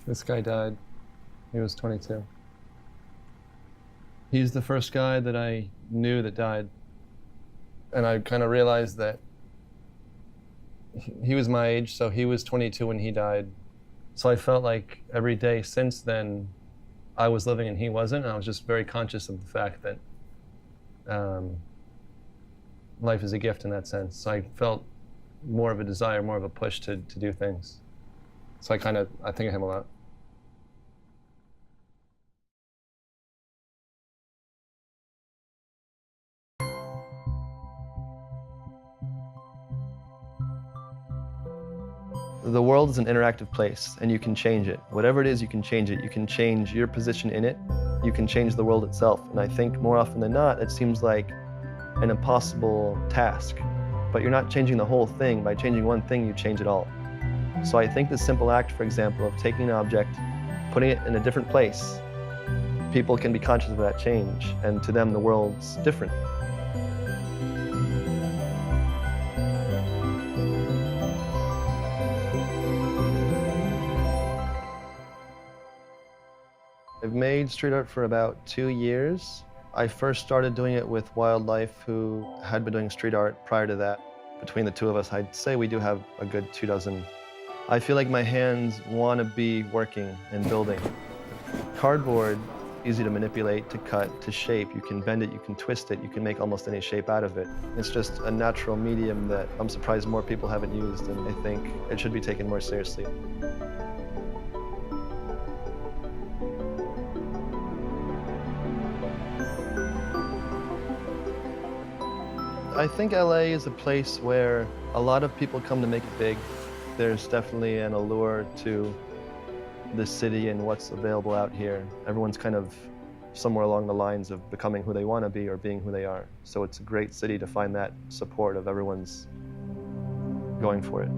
This guy died. He was 22. He's the first guy that I knew that died. And I kind of realized that he was my age, so he was 22 when he died. So I felt like every day since then, I was living and he wasn't. And I was just very conscious of the fact that life is a gift in that sense. So I felt more of a desire, more of a push to do things. So I think of him a lot. The world is an interactive place, and you can change it. Whatever it is, you can change it. You can change your position in it. You can change the world itself. And I think more often than not, it seems like an impossible task. But you're not changing the whole thing. By changing one thing, you change it all. So I think the simple act, for example, of taking an object, putting it in a different place, people can be conscious of that change, and to them, the world's different. I've made street art for about 2 years. I first started doing it with Wildlife, who had been doing street art prior to that. Between the two of us, I'd say we do have a good 2 dozen. I feel like my hands want to be working and building. Cardboard, easy to manipulate, to cut, to shape. You can bend it, you can twist it, you can make almost any shape out of it. It's just a natural medium that I'm surprised more people haven't used, and I think it should be taken more seriously. I think LA is a place where a lot of people come to make it big. There's definitely an allure to the city and what's available out here. Everyone's kind of somewhere along the lines of becoming who they want to be or being who they are. So it's a great city to find that support of everyone's going for it.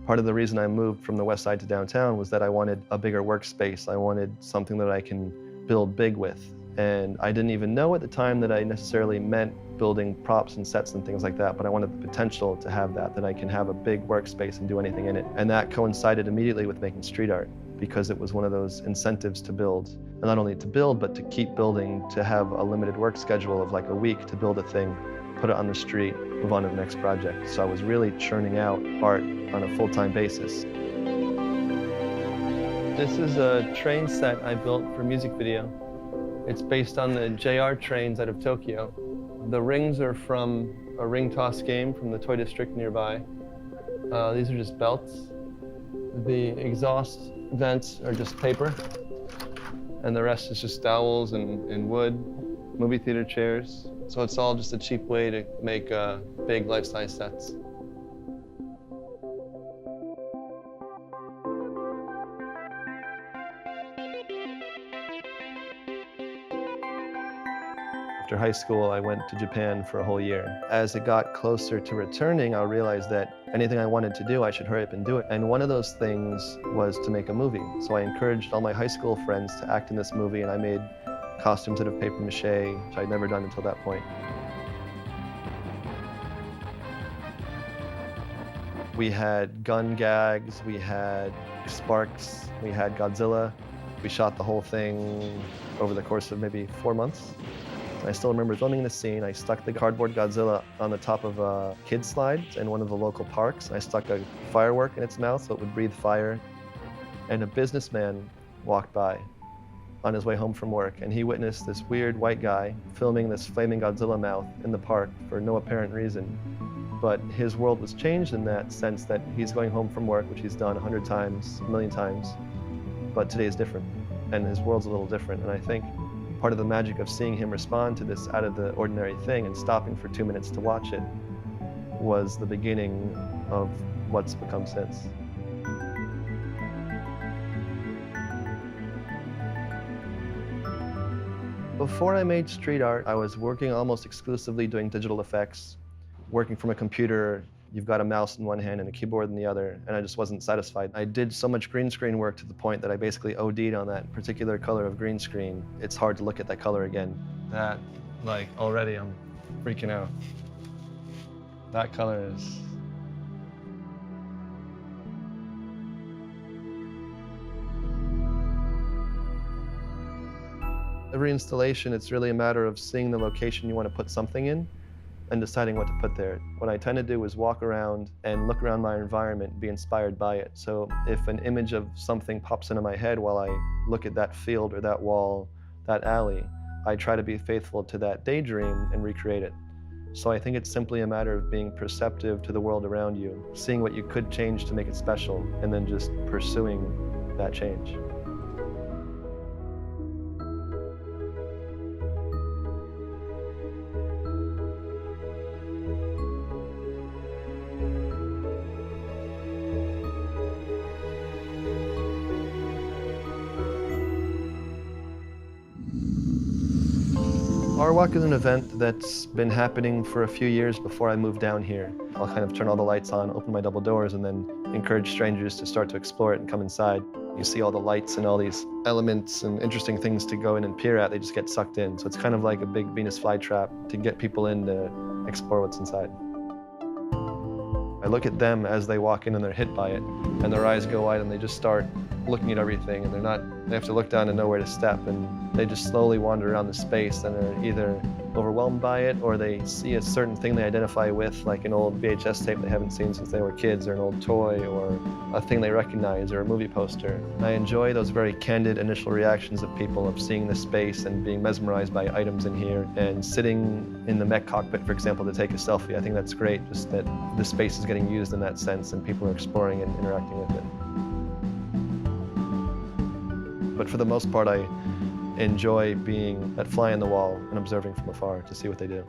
Part of the reason I moved from the west side to downtown was that I wanted a bigger workspace. I wanted something that I can build big with. And I didn't even know at the time that I necessarily meant building props and sets and things like that, but I wanted the potential to have that I can have a big workspace and do anything in it. And that coincided immediately with making street art, because it was one of those incentives to build. And not only to build, but to keep building, to have a limited work schedule of like a week to build a thing, put it on the street, move on to the next project. So I was really churning out art on a full-time basis. This is a train set I built for a music video. It's based on the JR trains out of Tokyo. The rings are from a ring toss game from the toy district nearby. These are just belts. The exhaust vents are just paper. And the rest is just dowels and wood, movie theater chairs. So it's all just a cheap way to make big life-size sets. After high school, I went to Japan for a whole year. As it got closer to returning, I realized that anything I wanted to do, I should hurry up and do it. And one of those things was to make a movie. So I encouraged all my high school friends to act in this movie, and I made costumes out of paper mache, which I'd never done until that point. We had gun gags, we had sparks, we had Godzilla. We shot the whole thing over the course of maybe 4 months. I still remember filming this scene. I stuck the cardboard Godzilla on the top of a kid slide in one of the local parks. I stuck a firework in its mouth so it would breathe fire. And a businessman walked by on his way home from work, and he witnessed this weird white guy filming this flaming Godzilla mouth in the park for no apparent reason. But his world was changed in that sense that he's going home from work, which he's done 100 times, a million times. But today is different, and his world's a little different. And I think part of the magic of seeing him respond to this out of the ordinary thing and stopping for 2 minutes to watch it was the beginning of what's become since. Before I made street art, I was working almost exclusively doing digital effects. Working from a computer, you've got a mouse in one hand and a keyboard in the other, and I just wasn't satisfied. I did so much green screen work to the point that I basically OD'd on that particular color of green screen. It's hard to look at that color again. That, like, already I'm freaking out. That color is Every installation, it's really a matter of seeing the location you want to put something in and deciding what to put there. What I tend to do is walk around and look around my environment and be inspired by it. So if an image of something pops into my head while I look at that field or that wall, that alley, I try to be faithful to that daydream and recreate it. So I think it's simply a matter of being perceptive to the world around you, seeing what you could change to make it special, and then just pursuing that change. Our Walk is an event that's been happening for a few years before I moved down here. I'll kind of turn all the lights on, open my double doors, and then encourage strangers to start to explore it and come inside. You see all the lights and all these elements and interesting things to go in and peer at, they just get sucked in. So it's kind of like a big Venus flytrap to get people in to explore what's inside. I look at them as they walk in and they're hit by it, and their eyes go wide and they just start looking at everything, and they have to look down and know where to step, and they just slowly wander around the space and are either overwhelmed by it or they see a certain thing they identify with, like an old VHS tape they haven't seen since they were kids, or an old toy, or a thing they recognize, or a movie poster. I enjoy those very candid initial reactions of people of seeing the space and being mesmerized by items in here, and sitting in the mech cockpit, for example, to take a selfie. I think that's great, just that the space is getting used in that sense and people are exploring and interacting with it. But for the most part, I enjoy being that fly on the wall and observing from afar to see what they do.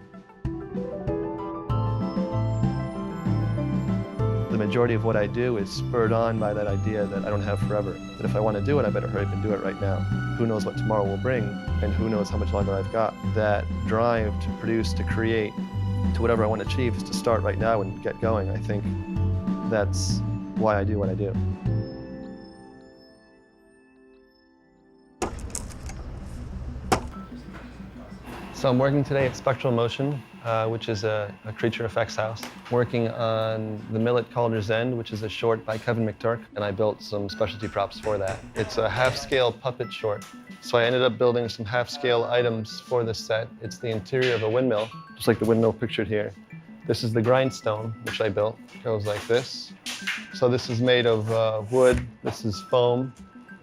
The majority of what I do is spurred on by that idea that I don't have forever. That if I want to do it, I better hurry up and do it right now. Who knows what tomorrow will bring, and who knows how much longer I've got. That drive to produce, to create, to whatever I want to achieve is to start right now and get going. I think that's why I do what I do. So I'm working today at Spectral Motion, which is a creature effects house. Working on the Millet Calder's End, which is a short by Kevin McTurk, and I built some specialty props for that. It's a half-scale puppet short. So I ended up building some half-scale items for this set. It's the interior of a windmill, just like the windmill pictured here. This is the grindstone, which I built. It goes like this. So this is made of wood, this is foam.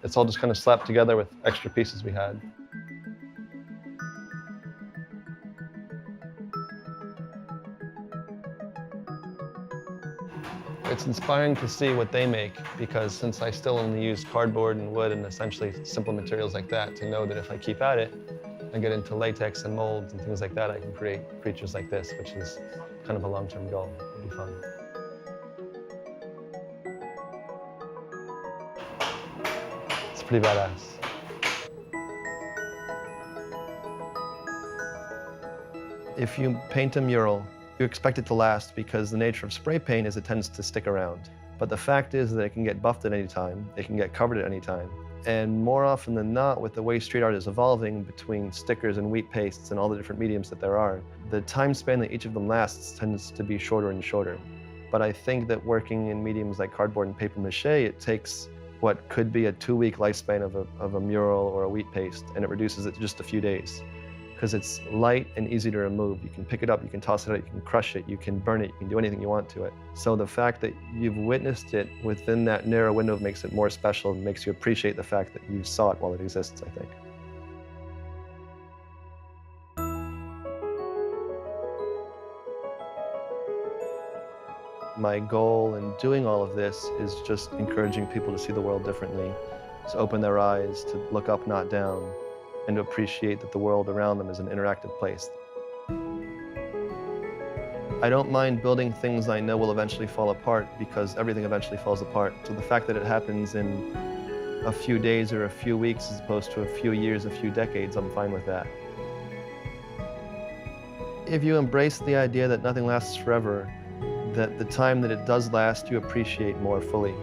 It's all just kind of slapped together with extra pieces we had. It's inspiring to see what they make, because since I still only use cardboard and wood and essentially simple materials like that, to know that if I keep at it and get into latex and molds and things like that, I can create creatures like this, which is kind of a long-term goal. It'll be fun. It's pretty badass. If you paint a mural, you expect it to last because the nature of spray paint is it tends to stick around. But the fact is that it can get buffed at any time, it can get covered at any time. And more often than not, with the way street art is evolving between stickers and wheat pastes and all the different mediums that there are, the time span that each of them lasts tends to be shorter and shorter. But I think that working in mediums like cardboard and paper mache, it takes what could be a 2-week lifespan of a mural or a wheat paste, and it reduces it to just a few days. Because it's light and easy to remove. You can pick it up, you can toss it out, you can crush it, you can burn it, you can do anything you want to it. So the fact that you've witnessed it within that narrow window makes it more special and makes you appreciate the fact that you saw it while it exists, I think. My goal in doing all of this is just encouraging people to see the world differently, to open their eyes, to look up, not down, and to appreciate that the world around them is an interactive place. I don't mind building things I know will eventually fall apart, because everything eventually falls apart. So the fact that it happens in a few days or a few weeks as opposed to a few years, a few decades, I'm fine with that. If you embrace the idea that nothing lasts forever, that the time that it does last, you appreciate more fully.